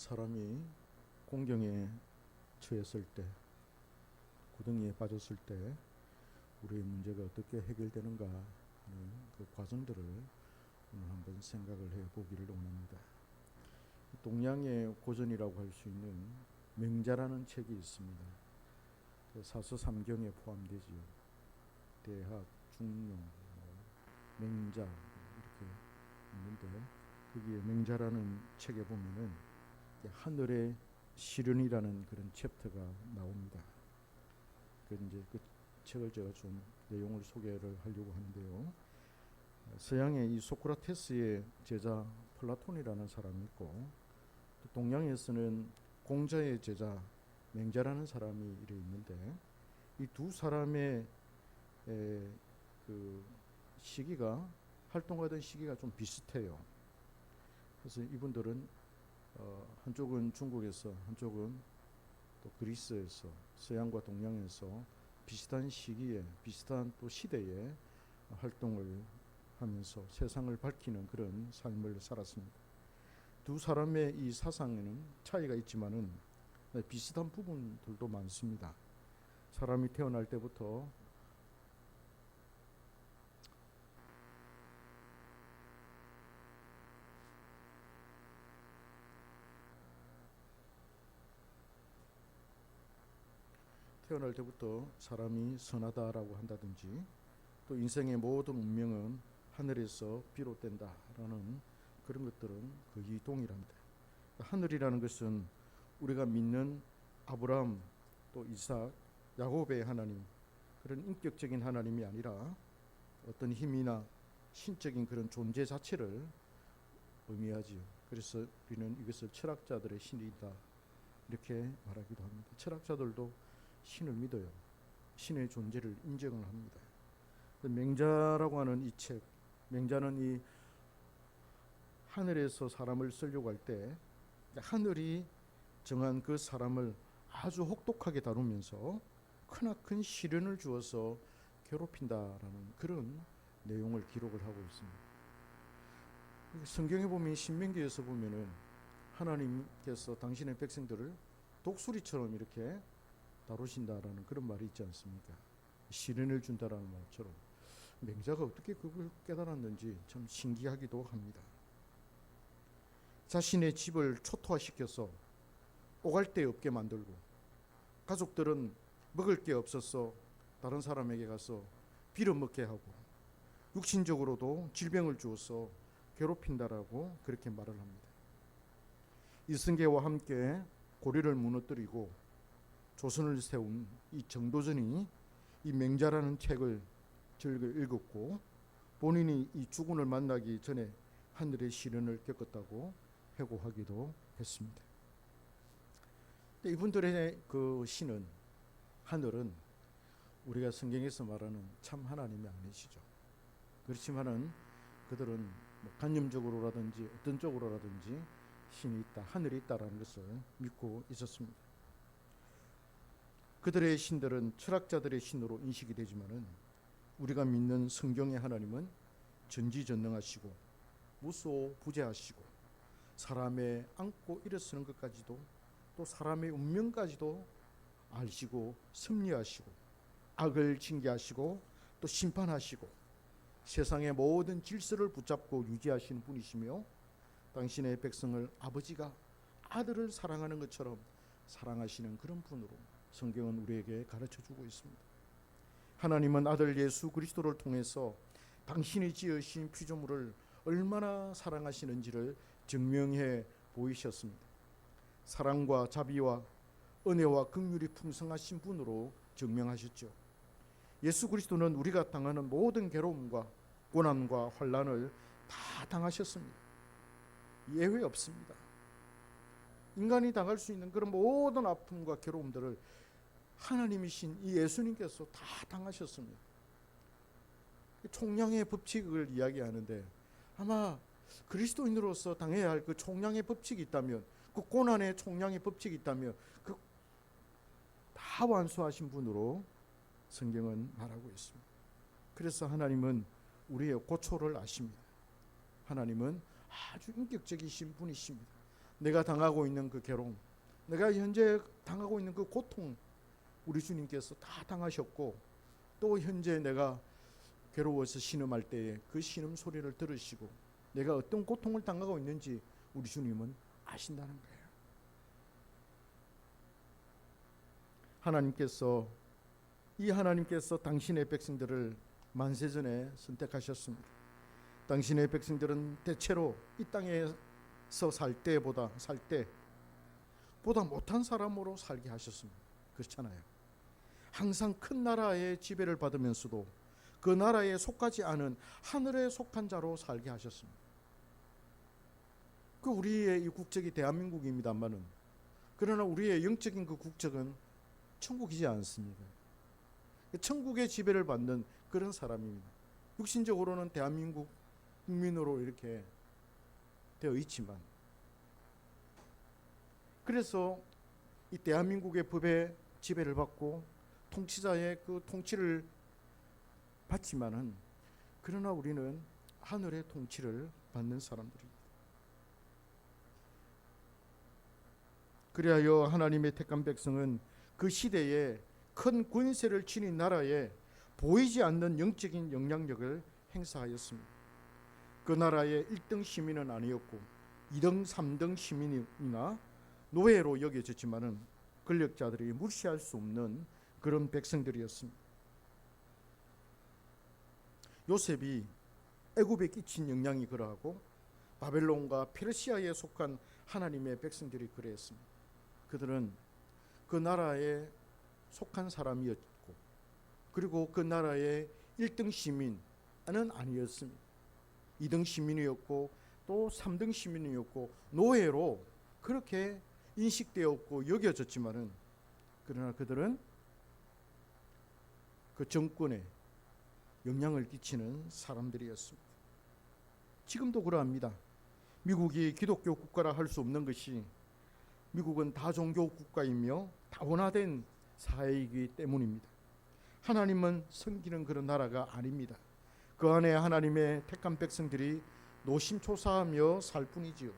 사람이 공경에 처했을 때, 구덩이에 빠졌을 때 우리의 문제가 어떻게 해결되는가 하는 그 과정들을 오늘 한번 생각을 해보기를 원합니다. 동양의 고전이라고 할 수 있는 맹자라는 책이 있습니다. 사서삼경에 포함되지요. 대학, 중용, 맹자 이렇게 있는데 거기에 맹자라는 책에 보면은 하늘의 시련이라는 그런 챕터가 나옵니다. 그 책을 제가 좀 내용을 소개를 하려고 하는데요. 서양의 이 소크라테스의 제자 플라톤이라는 사람이 있고, 또 동양에서는 공자의 제자 맹자라는 사람이 이래 있는데, 이 두 사람의 그 시기가 활동하던 시기가 좀 비슷해요. 그래서 이분들은 한쪽은 중국에서, 한쪽은 또 그리스에서, 서양과 동양에서 비슷한 시기에, 비슷한 또 시대에 활동을 하면서 세상을 밝히는 그런 삶을 살았습니다. 두 사람의 이 사상에는 차이가 있지만은 비슷한 부분들도 많습니다. 사람이 태어날 때부터 사람이 선하다라고 한다든지, 또 인생의 모든 운명은 하늘에서 비롯된다라는 그런 것들은 거의 동일합니다. 하늘이라는 것은 우리가 믿는 아브라함, 또 이삭, 야곱의 하나님, 그런 인격적인 하나님이 아니라 어떤 힘이나 신적인 그런 존재 자체를 의미하지요. 그래서 우리는 이것을 철학자들의 신이다 이렇게 말하기도 합니다. 철학자들도 신을 믿어요. 신의 존재를 인정을 합니다. 맹자라고 하는 이 책, 맹자는 이 하늘에서 사람을 쓰려고 할 때 하늘이 정한 그 사람을 아주 혹독하게 다루면서 크나큰 시련을 주어서 괴롭힌다라는 그런 내용을 기록을 하고 있습니다. 성경에 보면, 신명기에서 보면은 하나님께서 당신의 백성들을 독수리처럼 이렇게 다루신다라는 그런 말이 있지 않습니까? 시련을 준다라는 말처럼. 맹자가 어떻게 그걸 깨달았는지 참 신기하기도 합니다. 자신의 집을 초토화시켜서 오갈 데 없게 만들고, 가족들은 먹을 게 없어서 다른 사람에게 가서 빌어먹게 하고, 육신적으로도 질병을 주어서 괴롭힌다라고 그렇게 말을 합니다. 이승계와 함께 고려를 무너뜨리고 조선을 세운 이 정도전이 이 맹자라는 책을 읽었고, 본인이 이 죽음을 만나기 전에 하늘의 시련을 겪었다고 회고하기도 했습니다. 이분들의 그 신은, 하늘은 우리가 성경에서 말하는 참 하나님이 아니시죠. 그렇지만은 그들은 관념적으로라든지 어떤 쪽으로라든지 신이 있다, 하늘이 있다라는 것을 믿고 있었습니다. 그들의 신들은 철학자들의 신으로 인식이 되지만은 우리가 믿는 성경의 하나님은 전지전능하시고 무소부재하시고 사람의 안고 일어서는 것까지도, 또 사람의 운명까지도 아시고 섭리하시고 악을 징계하시고 또 심판하시고 세상의 모든 질서를 붙잡고 유지하시는 분이시며, 당신의 백성을 아버지가 아들을 사랑하는 것처럼 사랑하시는 그런 분으로 성경은 우리에게 가르쳐주고 있습니다. 하나님은 아들 예수 그리스도를 통해서 당신이 지으신 피조물을 얼마나 사랑하시는지를 증명해 보이셨습니다. 사랑과 자비와 은혜와 긍휼이 풍성하신 분으로 증명하셨죠. 예수 그리스도는 우리가 당하는 모든 괴로움과 고난과 환난을 다 당하셨습니다. 예외 없습니다. 인간이 당할 수 있는 그런 모든 아픔과 괴로움들을 하나님이신 이 예수님께서 다 당하셨습니다. 총량의 법칙을 이야기하는데, 아마 그리스도인으로서 당해야 할 그 총량의 법칙이 있다면, 그 고난의 총량의 법칙이 있다면 그 다 완수하신 분으로 성경은 말하고 있습니다. 그래서 하나님은 우리의 고초를 아십니다. 하나님은 아주 인격적이신 분이십니다. 내가 당하고 있는 그 괴로움, 내가 현재 당하고 있는 그 고통, 우리 주님께서 다 당하셨고, 또 현재 내가 괴로워서 신음할 때에 그 신음 소리를 들으시고 내가 어떤 고통을 당하고 있는지 우리 주님은 아신다는 거예요. 하나님께서 당신의 백성들을 만세전에 선택하셨습니다. 당신의 백성들은 대체로 이 땅에서 살 때보다 못한 사람으로 살게 하셨습니다. 그렇잖아요. 항상 큰 나라의 지배를 받으면서도 그 나라에 속하지 않은 하늘에 속한 자로 살게 하셨습니다. 그 우리의 이 국적이 대한민국입니다만은, 그러나 우리의 영적인 그 국적은 천국이지 않습니다. 천국의 지배를 받는 그런 사람입니다. 육신적으로는 대한민국 국민으로 이렇게 되어 있지만, 그래서 이 대한민국의 법의 지배를 받고 통치자의 그 통치를 받지만은, 그러나 우리는 하늘의 통치를 받는 사람들입니다. 그리하여 하나님의 택한 백성은 그 시대에 큰 권세를 지닌 나라에 보이지 않는 영적인 영향력을 행사하였습니다. 그 나라의 1등 시민은 아니었고 2등, 3등 시민이나 노예로 여겨졌지만은 권력자들이 무시할 수 없는 그런 백성들이었습니다. 요셉이 애굽에 끼친 영향이 그러하고 바벨론과 페르시아에 속한 하나님의 백성들이 그랬습니다. 그들은 그 나라에 속한 사람이었고, 그리고 그 나라의 1등 시민은 아니었습니다. 2등 시민이었고 또 3등 시민이었고 노예로 그렇게 인식되었고 여겨졌지만은, 그러나 그들은 그 정권에 영향을 끼치는 사람들이었습니다. 지금도 그러합니다. 미국이 기독교 국가라 할 수 없는 것이, 미국은 다종교 국가이며 다원화된 사회이기 때문입니다. 하나님은 섬기는 그런 나라가 아닙니다. 그 안에 하나님의 택한 백성들이 노심초사하며 살 뿐이지요.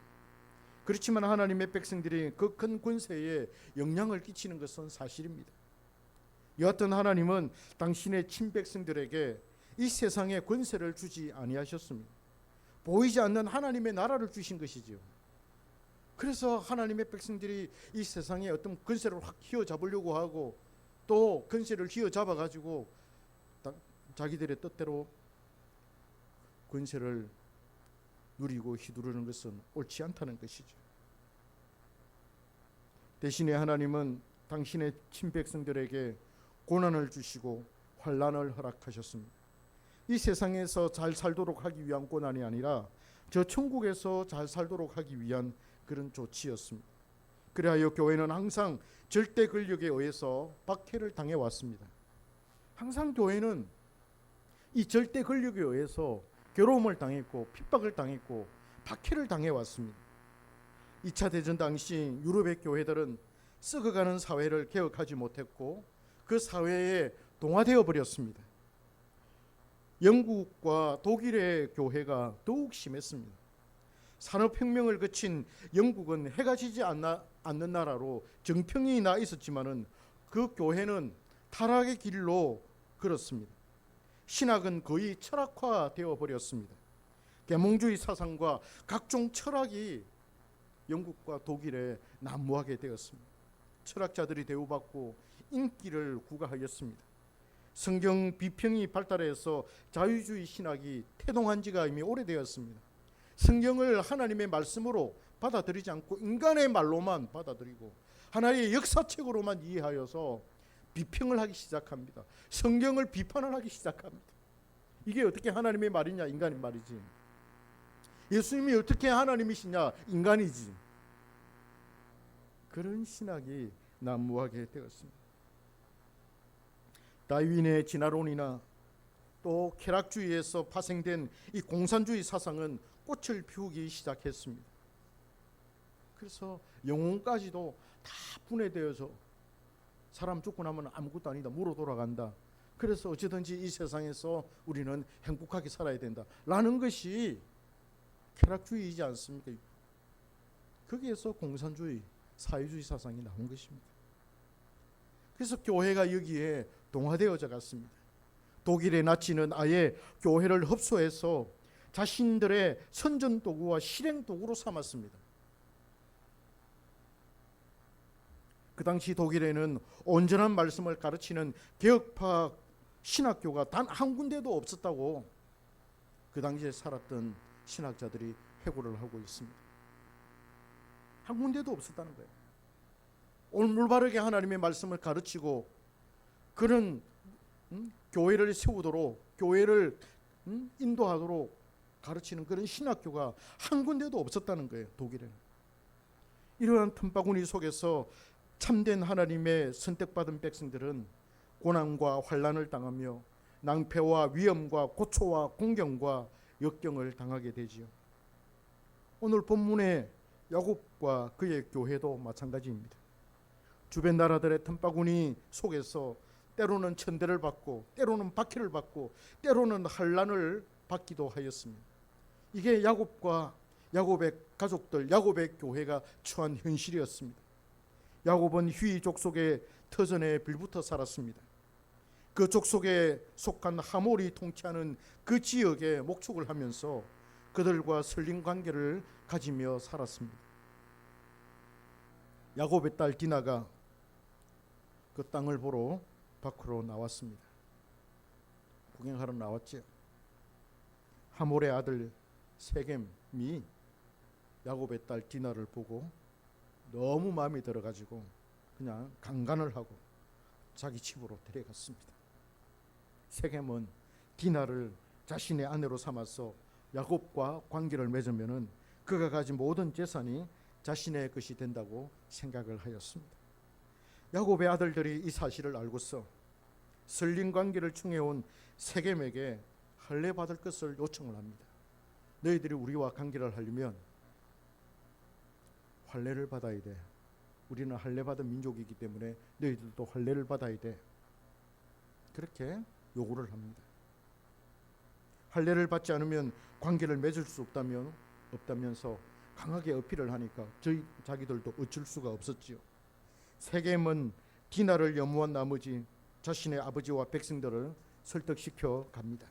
그렇지만 하나님의 백성들이 그 큰 권세에 영향을 끼치는 것은 사실입니다. 여하튼 하나님은 당신의 친백성들에게 이 세상에 권세를 주지 아니하셨습니다. 보이지 않는 하나님의 나라를 주신 것이지요. 그래서 하나님의 백성들이 이 세상에 어떤 권세를 확 휘어잡으려고 하고 또 권세를 휘어잡아 가지고 자기들의 뜻대로 권세를 누리고 휘두르는 것은 옳지 않다는 것이죠. 대신에 하나님은 당신의 친백성들에게 고난을 주시고 환난을 허락하셨습니다. 이 세상에서 잘 살도록 하기 위한 고난이 아니라 저 천국에서 잘 살도록 하기 위한 그런 조치였습니다. 그리하여 교회는 항상 절대 권력에 의해서 박해를 당해 왔습니다. 항상 교회는 이 절대 권력에 의해서 괴로움을 당했고 핍박을 당했고 박해를 당해 왔습니다. 2차 대전 당시 유럽의 교회들은 썩어가는 사회를 개혁하지 못했고 그 사회에 동화되어 버렸습니다. 영국과 독일의 교회가 더욱 심했습니다. 산업혁명을 거친 영국은 해가 지지 않는 나라로 정평이 나 있었지만은 그 교회는 타락의 길로 걸었습니다. 신학은 거의 철학화되어 버렸습니다. 계몽주의 사상과 각종 철학이 영국과 독일에 난무하게 되었습니다. 철학자들이 대우받고 인기를 구가하였습니다. 성경 비평이 발달해서 자유주의 신학이 태동한 지가 이미 오래되었습니다. 성경을 하나님의 말씀으로 받아들이지 않고 인간의 말로만 받아들이고 하나의 역사책으로만 이해하여서 비평을 하기 시작합니다. 성경을 비판을 하기 시작합니다. 이게 어떻게 하나님의 말이냐, 인간의 말이지. 예수님이 어떻게 하나님이시냐, 인간이지. 그런 신학이 난무하게 되었습니다. 다윈의 진화론이나 또 쾌락주의에서 파생된 이 공산주의 사상은 꽃을 피우기 시작했습니다. 그래서 영혼까지도 다 분해되어서 사람 죽고 나면 아무것도 아니다, 무로 돌아간다. 그래서 어찌든지 이 세상에서 우리는 행복하게 살아야 된다 라는 것이 쾌락주의이지 않습니까? 거기에서 공산주의, 사회주의 사상이 나온 것입니다. 그래서 교회가 여기에 동화되어져 갔습니다. 독일의 나치는 아예 교회를 흡수해서 자신들의 선전 도구와 실행 도구로 삼았습니다. 그 당시 독일에는 온전한 말씀을 가르치는 개혁파 신학교가 단 한 군데도 없었다고 그 당시에 살았던 신학자들이 회고를 하고 있습니다. 한 군데도 없었다는 거예요. 올바르게 하나님의 말씀을 가르치고 그런 교회를 세우도록, 교회를 인도하도록 가르치는 그런 신학교가 한 군데도 없었다는 거예요. 독일에는. 이러한 틈바구니 속에서 참된 하나님의 선택받은 백성들은 고난과 환난을 당하며 낭패와 위험과 고초와 공경과 역경을 당하게 되지요. 오늘 본문의 야곱과 그의 교회도 마찬가지입니다. 주변 나라들의 틈바구니 속에서 때로는 천대를 받고 때로는 박해를 받고 때로는 환난을 받기도 하였습니다. 이게 야곱과 야곱의 가족들, 야곱의 교회가 처한 현실이었습니다. 야곱은 휘 족속의 터전에 빌붙어 살았습니다. 그 족속에 속한 하몰이 통치하는 그 지역에 목축을 하면서 그들과 설린 관계를 가지며 살았습니다. 야곱의 딸 디나가 그 땅을 보러 밖으로 나왔습니다. 구경하러 나왔죠. 하몰의 아들 세겜이 야곱의 딸 디나를 보고 너무 마음에 들어가지고 그냥 강간을 하고 자기 집으로 데려갔습니다. 세겜은 디나를 자신의 아내로 삼아서 야곱과 관계를 맺으면은 그가 가진 모든 재산이 자신의 것이 된다고 생각을 하였습니다. 야곱의 아들들이 이 사실을 알고서 설린 관계를 충해온 세겜에게 할례 받을 것을 요청을 합니다. 너희들이 우리와 관계를 하려면 할례를 받아야 돼. 우리는 할례 받은 민족이기 때문에 너희들도 할례를 받아야 돼. 그렇게 요구를 합니다. 할례를 받지 않으면 관계를 맺을 수 없다면서 강하게 어필을 하니까 자기들도 어쩔 수가 없었지요. 세겜은 디나를 염원한 나머지 자신의 아버지와 백성들을 설득시켜 갑니다.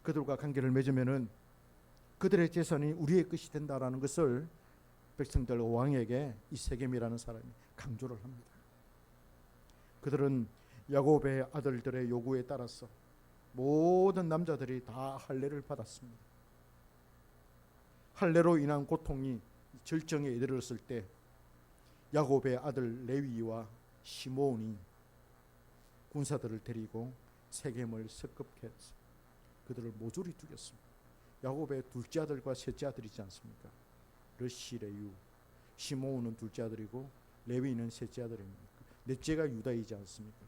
그들과 관계를 맺으면은 그들의 재산이 우리의 것이 된다라는 것을 백성들 왕에게 이 세겜이라는 사람이 강조를 합니다. 그들은 야곱의 아들들의 요구에 따라서 모든 남자들이 다 할례를 받았습니다. 할례로 인한 고통이 절정에 이르렀을 때 야곱의 아들 레위와 시므온이 군사들을 데리고 세겜을 습격해서 그들을 모조리 죽였습니다. 야곱의 둘째 아들과 셋째 아들이지 않습니까? 르시, 레유, 시므온은 둘째 아들이고 레위는 셋째 아들입니다. 넷째가 유다이지 않습니까?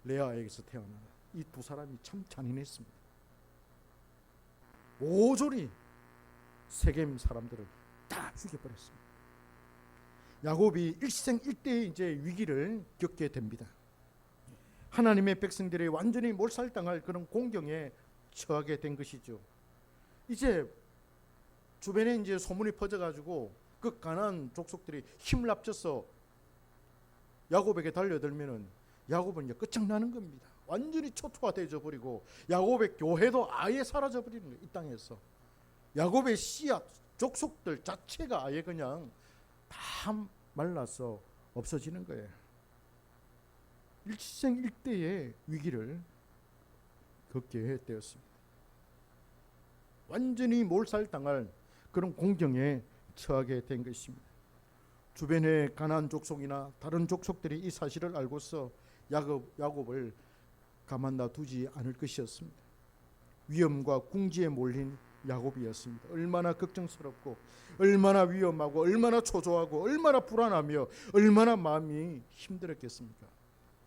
레아에게서 태어난 이 두 사람이 참 잔인했습니다. 모조리 세겜 사람들을 다 죽여버렸습니다. 야곱이 일생일대의 이제 위기를 겪게 됩니다. 하나님의 백성들이 완전히 몰살당할 그런 공경에 처하게 된 것이죠. 이제 주변에 이제 소문이 퍼져가지고 그 가나안 족속들이 힘을 합쳐서 야곱에게 달려들면은 야곱은 이제 끝장나는 겁니다. 완전히 초토화되어 버리고 야곱의 교회도 아예 사라져 버리는 거예요. 이 땅에서 야곱의 씨앗 족속들 자체가 아예 그냥 다 말라서 없어지는 거예요. 일생일대의 위기를 겪게 되었습니다. 완전히 몰살당할 그런 공경에 처하게 된 것입니다. 주변의 가나안 족속이나 다른 족속들이 이 사실을 알고서 야곱을 가만 놔두지 않을 것이었습니다. 위험과 궁지에 몰린 야곱이었습니다. 얼마나 걱정스럽고 얼마나 위험하고 얼마나 초조하고 얼마나 불안하며 얼마나 마음이 힘들었겠습니까?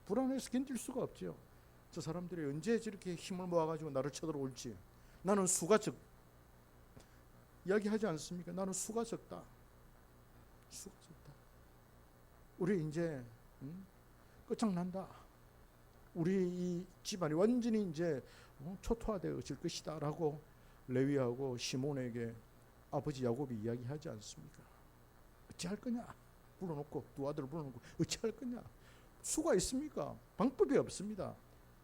불안해서 견딜 수가 없죠. 저 사람들이 언제 저렇게 힘을 모아가지고 나를 쳐들어올지. 나는 수가 이야기하지 않습니까? 나는 수가 적다. 우리 이제 끝장난다. 우리 이 집안이 완전히 이제 초토화되어질 것이다라고 레위하고 시몬에게 아버지 야곱이 이야기하지 않습니까? 어찌할 거냐? 불러놓고 두 아들을 불러놓고 어찌할 거냐? 수가 있습니까? 방법이 없습니다.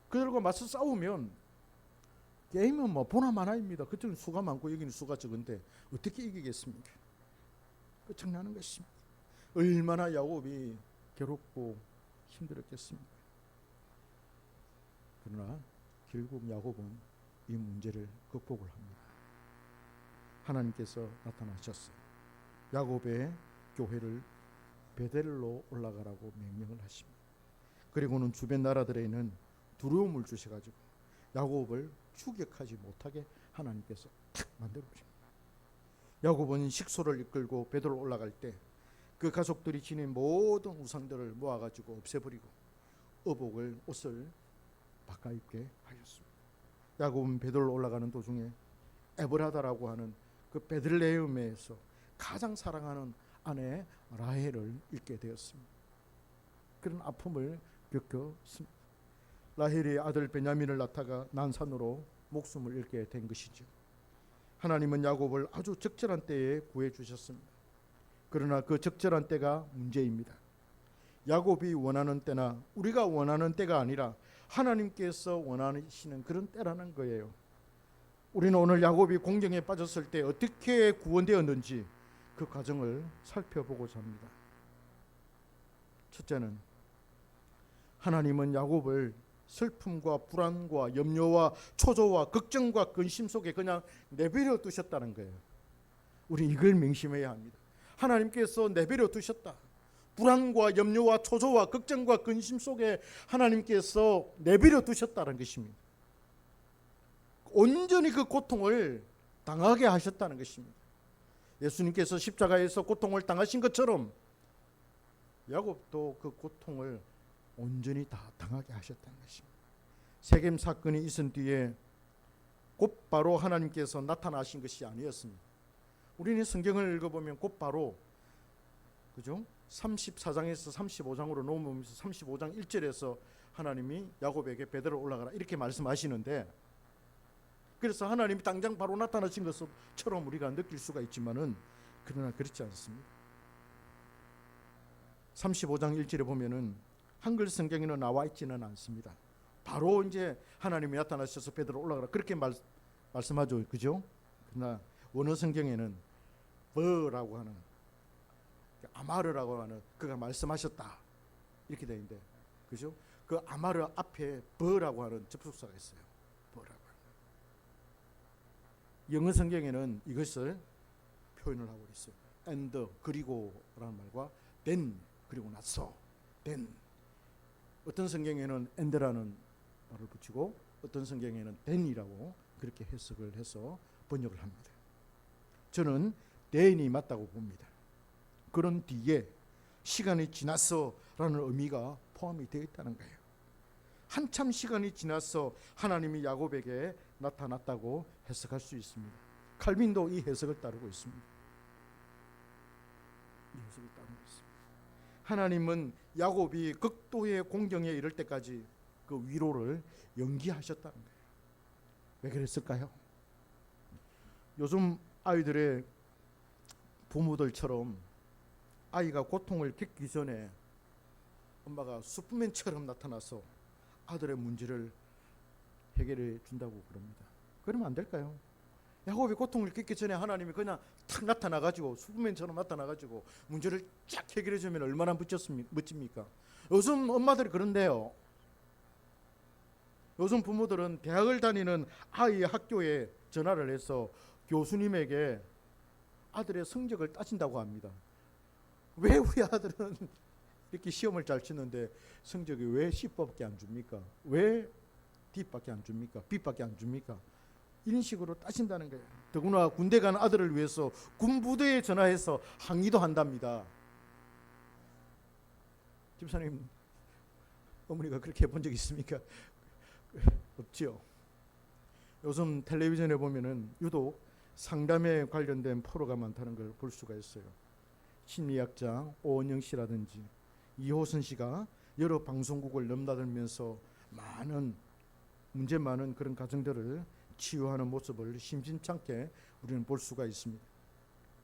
그들과 맞서 싸우면 게임은 뭐 보나마나입니다. 그쪽은 수가 많고 여기는 수가 적은데 어떻게 이기겠습니까? 끝장나는 것입니다. 얼마나 야곱이 괴롭고 힘들었겠습니까? 그러나 결국 야곱은 이 문제를 극복을 합니다. 하나님께서 나타나셨어요. 야곱의 교회를 베델로 올라가라고 명령을 하십니다. 그리고는 주변 나라들에는 두려움을 주셔가지고 야곱을 추격하지 못하게 하나님께서 탁 만들어 주십니다. 야곱은 식소를 이끌고 베델로 올라갈 때 그 가족들이 지닌 모든 우상들을 모아가지고 없애버리고 의복을 옷을 바꿔 입게 하셨습니다. 야곱은 베델로 올라가는 도중에 에브라다라고 하는 그 베들레헴에서 가장 사랑하는 아내 라헬을 잃게 되었습니다. 그런 아픔을 겪었습니다. 라헬이 아들 베냐민을 낳다가 난산으로 목숨을 잃게 된 것이죠. 하나님은 야곱을 아주 적절한 때에 구해 주셨습니다. 그러나 그 적절한 때가 문제입니다. 야곱이 원하는 때나 우리가 원하는 때가 아니라 하나님께서 원하시는 그런 때라는 거예요. 우리는 오늘 야곱이 공경에 빠졌을 때 어떻게 구원되었는지 그 과정을 살펴보고자 합니다. 첫째는 하나님은 야곱을 슬픔과 불안과 염려와 초조와 걱정과 근심 속에 그냥 내버려 두셨다는 거예요. 우리 이걸 명심해야 합니다. 하나님께서 내버려 두셨다. 불안과 염려와 초조와 걱정과 근심 속에 하나님께서 내버려 두셨다는 것입니다. 온전히 그 고통을 당하게 하셨다는 것입니다. 예수님께서 십자가에서 고통을 당하신 것처럼 야곱도 그 고통을 온전히 다 당하게 하셨다는 것입니다. 세겜 사건이 있은 뒤에 곧바로 하나님께서 나타나신 것이 아니었습니다. 우리는 성경을 읽어보면 곧바로 그죠? 34장에서 35장으로 넘으면서 35장 1절에서 하나님이 야곱에게 베델로 올라가라 이렇게 말씀하시는데, 그래서 하나님이 당장 바로 나타나신 것처럼 우리가 느낄 수가 있지만은 그러나 그렇지 않습니다. 35장 1절에 보면은 한글 성경에는 나와 있지는 않습니다. 바로 이제 하나님이 나타나셔서 베드로 올라가라 그렇게 말씀하죠, 그죠? 그러나 원어 성경에는 버라고 하는 아마르라고 하는 그가 말씀하셨다 이렇게 되어 있는데, 그죠? 그 아마르 앞에 버라고 하는 접속사가 있어요. 버라고 하는. 영어 성경에는 이것을 표현을 하고 있어요. and 그리고라는 말과 then 그리고 나서 then. 어떤 성경에는 and라는 말을 붙이고 어떤 성경에는 then이라고 그렇게 해석을 해서 번역을 합니다. 저는 then이 맞다고 봅니다. 그런 뒤에 시간이 지났어라는 의미가 포함이 되어 있다는 거예요. 한참 시간이 지나서 하나님이 야곱에게 나타났다고 해석할 수 있습니다. 칼빈도 이 해석을 따르고 있습니다. 이 해석을 따르고 있습니다. 하나님은 야곱이 극도의 공경에 이를 때까지 그 위로를 연기하셨다는 거예요. 왜 그랬을까요? 요즘 아이들의 부모들처럼 아이가 고통을 겪기 전에 엄마가 슈퍼맨처럼 나타나서 아들의 문제를 해결해 준다고 그럽니다. 그러면 안 될까요? 야곱이 고통을 겪기 전에 하나님이 그냥 탁 나타나가지고 슈퍼맨처럼 나타나가지고 문제를 쫙 해결해 주면 얼마나 멋집니까? 요즘 엄마들이 그런데요. 요즘 부모들은 대학을 다니는 아이의 학교에 전화를 해서 교수님에게 아들의 성적을 따진다고 합니다. 왜 우리 아들은 이렇게 시험을 잘 치는데 성적이 왜 C밖에 안 줍니까? 왜 D밖에 안 줍니까? B밖에 안 줍니까? 이런 식으로 따진다는 거예요. 더구나 군대 간 아들을 위해서 군부대에 전화해서 항의도 한답니다. 집사님, 어머니가 그렇게 해본 적 있습니까? 없지요. 요즘 텔레비전에 보면은 유독 상담에 관련된 프로가 많다는 걸 볼 수가 있어요. 심리학자 오은영 씨라든지 이호선 씨가 여러 방송국을 넘나들면서 문제 많은 그런 가정들을 치유하는 모습을 심심찮게 우리는 볼 수가 있습니다.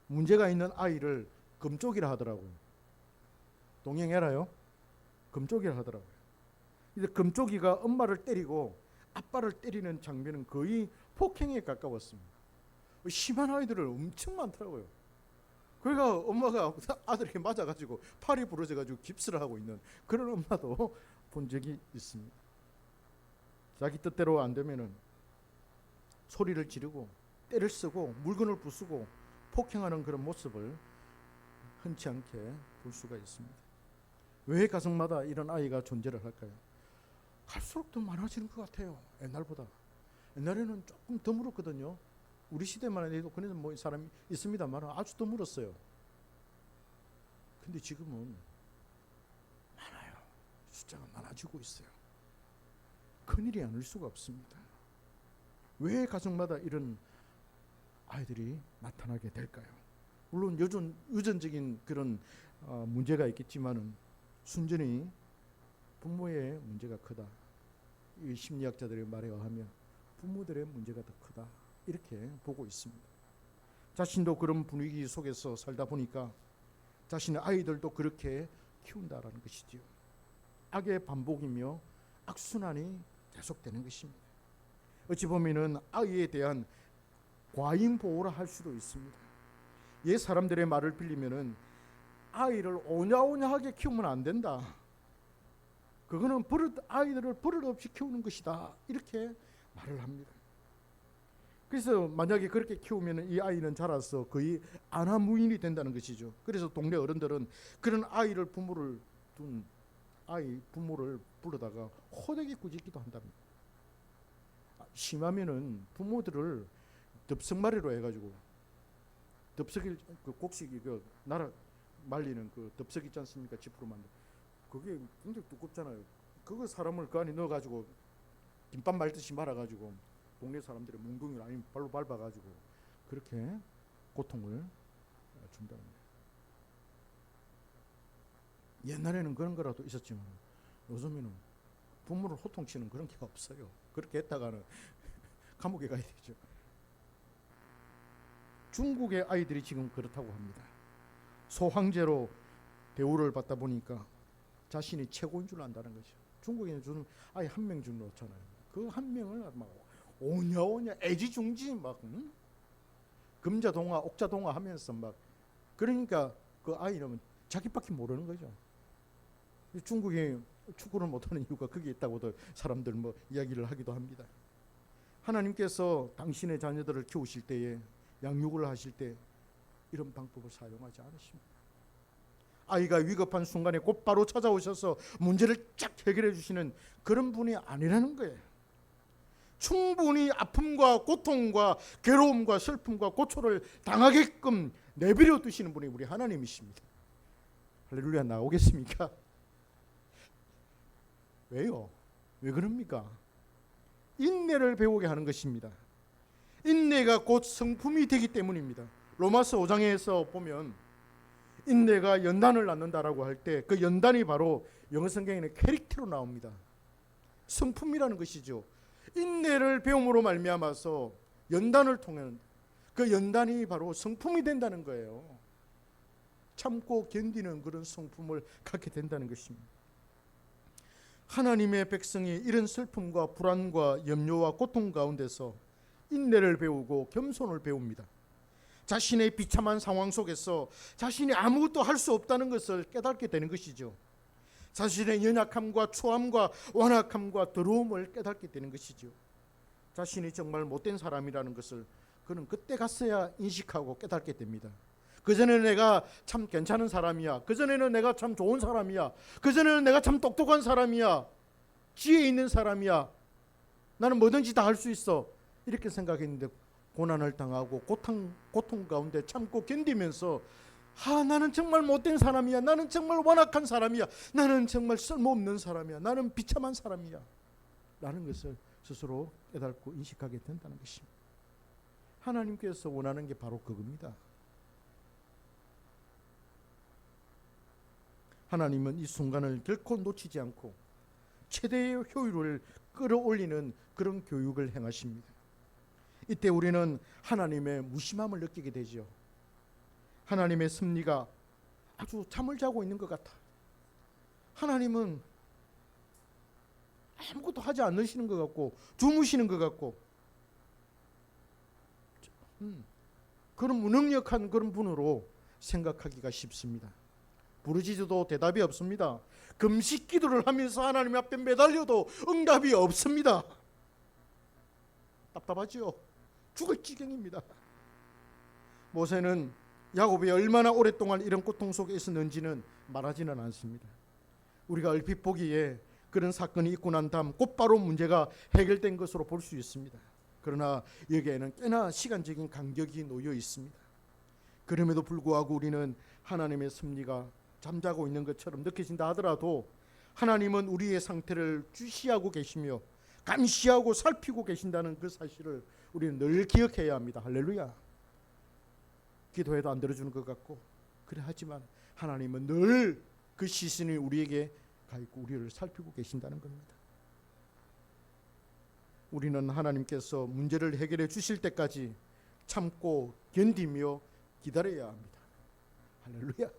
문제가 있는 아이를 금쪽이라 하더라고요. 동행해라요? 금쪽이라 하더라고요. 근데 금쪽이가 엄마를 때리고 아빠를 때리는 장면은 거의 폭행에 가까웠습니다. 심한 아이들을 엄청 많더라고요. 그러니까 엄마가 아들에게 맞아가지고 팔이 부러져가지고 깁스를 하고 있는 그런 엄마도 본 적이 있습니다. 자기 뜻대로 안 되면은 소리를 지르고 때를 쓰고 물건을 부수고 폭행하는 그런 모습을 흔치 않게 볼 수가 있습니다. 왜 가정마다 이런 아이가 존재를 할까요? 갈수록 더 많아지는 것 같아요. 옛날보다. 옛날에는 조금 드물었거든요. 우리 시대만 해도 그래도 뭐 사람이 있습니다만 아주 드물었어요. 근데 지금은 많아요. 숫자가 많아지고 있어요. 큰일이 아닐 수가 없습니다. 왜 가정마다 이런 아이들이 나타나게 될까요? 물론 유전적인 그런 문제가 있겠지만은 순전히 부모의 문제가 크다. 이 심리학자들의 말에 의하면 부모들의 문제가 더 크다. 이렇게 보고 있습니다. 자신도 그런 분위기 속에서 살다 보니까 자신의 아이들도 그렇게 키운다라는 것이지요. 악의 반복이며 악순환이 계속되는 것입니다. 어찌 보면은 아이에 대한 과잉 보호라 할 수도 있습니다. 옛 사람들의 말을 빌리면은 아이를 오냐오냐하게 키우면 안 된다. 그거는 아이들을 버릇없이 키우는 것이다. 이렇게 말을 합니다. 그래서 만약에 그렇게 키우면 이 아이는 자라서 거의 안하무인이 된다는 것이죠. 그래서 동네 어른들은 그런 아이를 부모를 부르다가 호되게 꾸짖기도 한답니다. 심하면은 부모들을 덥석말이로 해가지고 덥석이 그 곡식이 그 나라 말리는 그 덥석 있지 않습니까? 지프로 만든 그게 굉장히 두껍잖아요. 그거 사람을 그 안에 넣어가지고 김밥 말듯이 말아가지고 동네 사람들의 몽둥이를 아니면 발로 밟아가지고 그렇게 고통을 준답니다. 옛날에는 그런 거라도 있었지만 요즘에는 부모를 호통치는 그런 게 없어요. 그렇게 했다가는 감옥에 가야 되죠. 중국의 아이들이 지금 그렇다고 합니다. 소황제로 대우를 받다 보니까 자신이 최고인 줄 안다는 거죠. 중국에는 주는 아예 한 명 준 놓잖아요. 그 한 명을 막 오냐오냐 애지중지 막 금자동화 옥자동화 하면서 막 그러니까 그 아이는 자기밖에 모르는 거죠. 중국이 축구를 못하는 이유가 거기에 있다고도 사람들 뭐 이야기를 하기도 합니다. 하나님께서 당신의 자녀들을 키우실 때에 양육을 하실 때 이런 방법을 사용하지 않으십니다. 아이가 위급한 순간에 곧바로 찾아오셔서 문제를 쫙 해결해 주시는 그런 분이 아니라는 거예요. 충분히 아픔과 고통과 괴로움과 슬픔과 고초를 당하게끔 내버려 두시는 분이 우리 하나님이십니다. 할렐루야. 나오겠습니까? 왜요? 왜 그럽니까? 인내를 배우게 하는 것입니다. 인내가 곧 성품이 되기 때문입니다. 로마서 5장에서 보면 인내가 연단을 낳는다라고 할 때 그 연단이 바로 영어 성경에는 캐릭터로 나옵니다. 성품이라는 것이죠. 인내를 배움으로 말미암아서 연단을 통한 그 연단이 바로 성품이 된다는 거예요. 참고 견디는 그런 성품을 갖게 된다는 것입니다. 하나님의 백성이 이런 슬픔과 불안과 염려와 고통 가운데서 인내를 배우고 겸손을 배웁니다. 자신의 비참한 상황 속에서 자신이 아무것도 할 수 없다는 것을 깨닫게 되는 것이죠. 자신의 연약함과 초함과 완악함과 더러움을 깨닫게 되는 것이죠. 자신이 정말 못된 사람이라는 것을 그는 그때 갔어야 인식하고 깨닫게 됩니다. 그전에는 내가 참 괜찮은 사람이야. 그전에는 내가 참 좋은 사람이야. 그전에는 내가 참 똑똑한 사람이야. 지혜 있는 사람이야. 나는 뭐든지 다 할 수 있어. 이렇게 생각했는데 고난을 당하고 고통 가운데 참고 견디면서 나는 정말 못된 사람이야. 나는 정말 완악한 사람이야. 나는 정말 쓸모없는 사람이야. 나는 비참한 사람이야. 라는 것을 스스로 깨닫고 인식하게 된다는 것입니다. 하나님께서 원하는 게 바로 그겁니다. 하나님은 이 순간을 결코 놓치지 않고 최대의 효율을 끌어올리는 그런 교육을 행하십니다. 이때 우리는 하나님의 무심함을 느끼게 되죠. 하나님의 섭리가 아주 잠을 자고 있는 것 같아. 하나님은 아무것도 하지 않으시는 것 같고 주무시는 것 같고 그런 무능력한 그런 분으로 생각하기가 쉽습니다. 부르짖어도 대답이 없습니다. 금식 기도를 하면서 하나님 앞에 매달려도 응답이 없습니다. 답답하지요. 죽을 지경입니다. 모세는 야곱이 얼마나 오랫동안 이런 고통 속에 있었는지는 말하지는 않습니다. 우리가 얼핏 보기에 그런 사건이 있고 난 다음 곧바로 문제가 해결된 것으로 볼 수 있습니다. 그러나 여기에는 꽤나 시간적인 간격이 놓여 있습니다. 그럼에도 불구하고 우리는 하나님의 섭리가 잠자고 있는 것처럼 느껴진다 하더라도 하나님은 우리의 상태를 주시하고 계시며 감시하고 살피고 계신다는 그 사실을 우리는 늘 기억해야 합니다. 할렐루야. 기도해도 안 들어주는 것 같고 그래 하지만 하나님은 늘 그 시선이 우리에게 가 있고 우리를 살피고 계신다는 겁니다. 우리는 하나님께서 문제를 해결해 주실 때까지 참고 견디며 기다려야 합니다. 할렐루야.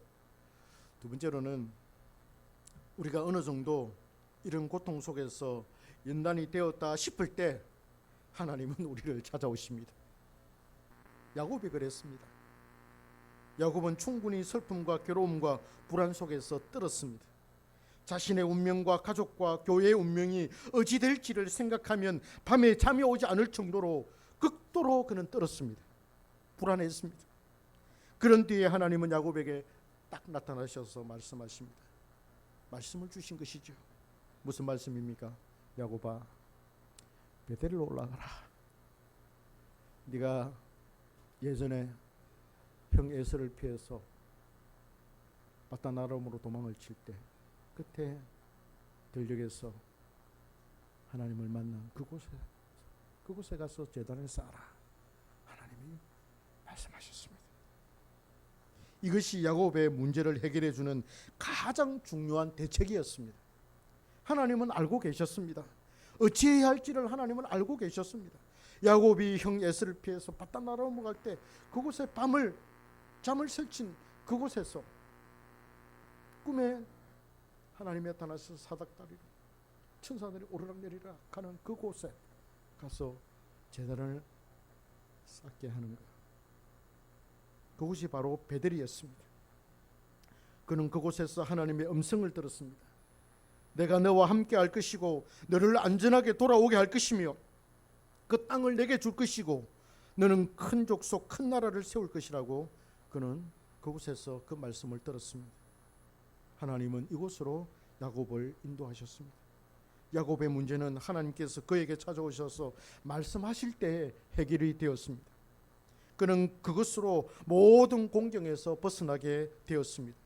두 번째로는 우리가 어느 정도 이런 고통 속에서 연단이 되었다 싶을 때 하나님은 우리를 찾아오십니다. 야곱이 그랬습니다. 야곱은 충분히 슬픔과 괴로움과 불안 속에서 떨었습니다. 자신의 운명과 가족과 교회의 운명이 어찌 될지를 생각하면 밤에 잠이 오지 않을 정도로 극도로 그는 떨었습니다. 불안했습니다. 그런 뒤에 하나님은 야곱에게 딱 나타나셔서 말씀하십니다. 말씀을 주신 것이죠. 무슨 말씀입니까? 야곱아, 베델로 올라가라. 네가 예전에 형 에서를 피해서 바다나람으로 도망을 칠 때 끝에 들녘에서 하나님을 만난 그곳에 가서 제단을 쌓아라. 하나님이 말씀하셨습니다. 이것이 야곱의 문제를 해결해 주는 가장 중요한 대책이었습니다. 하나님은 알고 계셨습니다. 어찌해야 할지를 하나님은 알고 계셨습니다. 야곱이 형 에서를 피해서 바다나람으로 갈 때 그곳에 잠을 설친 그곳에서 꿈에 하나님이 나타나서 사닥다리로 천사들이 오르락내리락 하는 그곳에 가서 제단을 쌓게 하는 것, 그곳이 바로 베델이었습니다. 그는 그곳에서 하나님의 음성을 들었습니다. 내가 너와 함께 할 것이고 너를 안전하게 돌아오게 할 것이며 그 땅을 내게 줄 것이고 너는 큰 족속 큰 나라를 세울 것이라고 그는 그곳에서 그 말씀을 들었습니다. 하나님은 이곳으로 야곱을 인도하셨습니다. 야곱의 문제는 하나님께서 그에게 찾아오셔서 말씀하실 때 해결이 되었습니다. 그는 그것으로 모든 공경에서 벗어나게 되었습니다.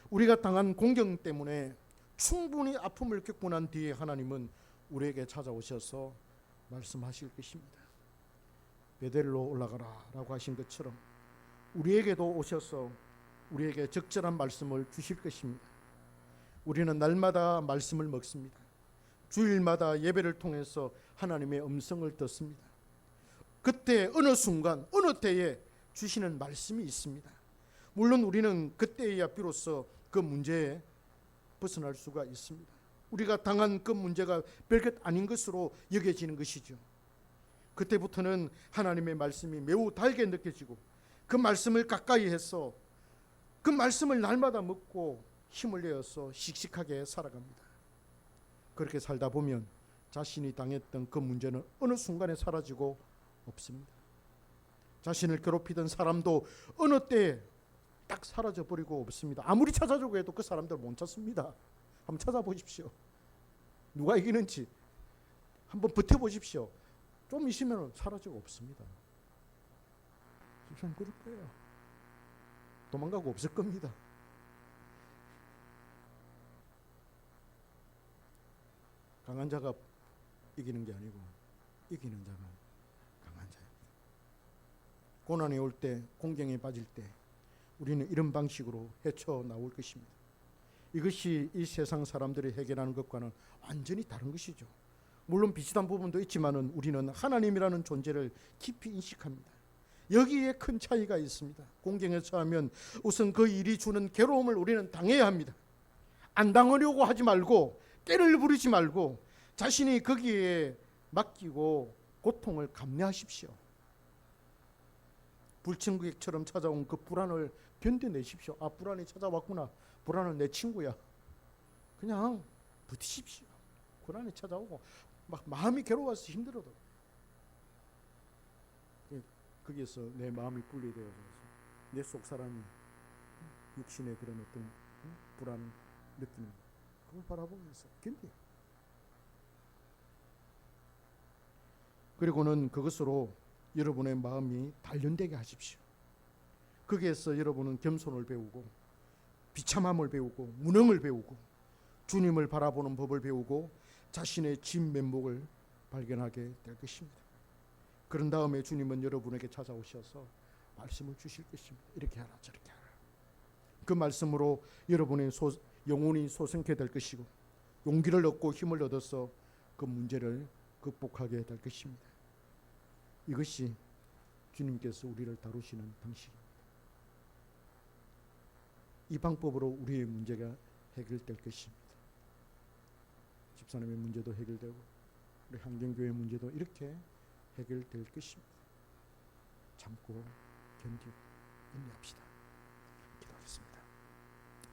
우리가 당한 공경 때문에 충분히 아픔을 겪고 난 뒤에 하나님은 우리에게 찾아오셔서 말씀하실 것입니다. 베델로 올라가라 라고 하신 것처럼 우리에게도 오셔서 우리에게 적절한 말씀을 주실 것입니다. 우리는 날마다 말씀을 먹습니다. 주일마다 예배를 통해서 하나님의 음성을 듣습니다. 그때 어느 순간 어느 때에 주시는 말씀이 있습니다. 물론 우리는 그때에야 비로소 그 문제에 벗어날 수가 있습니다. 우리가 당한 그 문제가 별것 아닌 것으로 여겨지는 것이죠. 그때부터는 하나님의 말씀이 매우 달게 느껴지고 그 말씀을 가까이 해서 그 말씀을 날마다 먹고 힘을 내어서 씩씩하게 살아갑니다. 그렇게 살다 보면 자신이 당했던 그 문제는 어느 순간에 사라지고 없습니다. 자신을 괴롭히던 사람도 어느 때에 딱 사라져버리고 없습니다. 아무리 찾아주고 해도 그 사람들 못 찾습니다. 한번 찾아보십시오. 누가 이기는지 한번 버텨보십시오. 좀 있으면 사라지고 없습니다. 세상 그럴 거예요. 도망가고 없을 겁니다. 강한 자가 이기는 게 아니고 이기는 자가 강한 자입니다. 고난이 올 때, 공경에 빠질 때 우리는 이런 방식으로 헤쳐나올 것입니다. 이것이 이 세상 사람들이 해결하는 것과는 완전히 다른 것이죠. 물론 비슷한 부분도 있지만은 우리는 하나님이라는 존재를 깊이 인식합니다. 여기에 큰 차이가 있습니다. 공경에 처하면 우선 그 일이 주는 괴로움을 우리는 당해야 합니다. 안 당하려고 하지 말고, 깨를 부리지 말고 자신이 거기에 맡기고 고통을 감내하십시오. 불청객처럼 찾아온 그 불안을 견뎌내십시오. 아, 불안이 찾아왔구나. 불안은 내 친구야. 그냥 버티십시오. 불안이 찾아오고 막 마음이 괴로워서 힘들어도 거기에서 내 마음이 분리되어서 내 속 사람이 육신의 그런 어떤 불안 느끼는 그걸 바라보면서 견뎌. 그리고는 그것으로 여러분의 마음이 단련되게 하십시오. 거기에서 여러분은 겸손을 배우고 비참함을 배우고 무능을 배우고 주님을 바라보는 법을 배우고 자신의 진면목을 발견하게 될 것입니다. 그런 다음에 주님은 여러분에게 찾아오셔서 말씀을 주실 것입니다. 이렇게 하라 저렇게 하라. 그 말씀으로 여러분의 영혼이 소생케 될 것이고 용기를 얻고 힘을 얻어서 그 문제를 극복하게 될 것입니다. 이것이 주님께서 우리를 다루시는 방식입니다. 이 방법으로 우리의 문제가 해결될 것입니다. 집사님의 문제도 해결되고 우리 한경교회 문제도 이렇게 해결될 것입니다. 참고 견디고 인내합시다.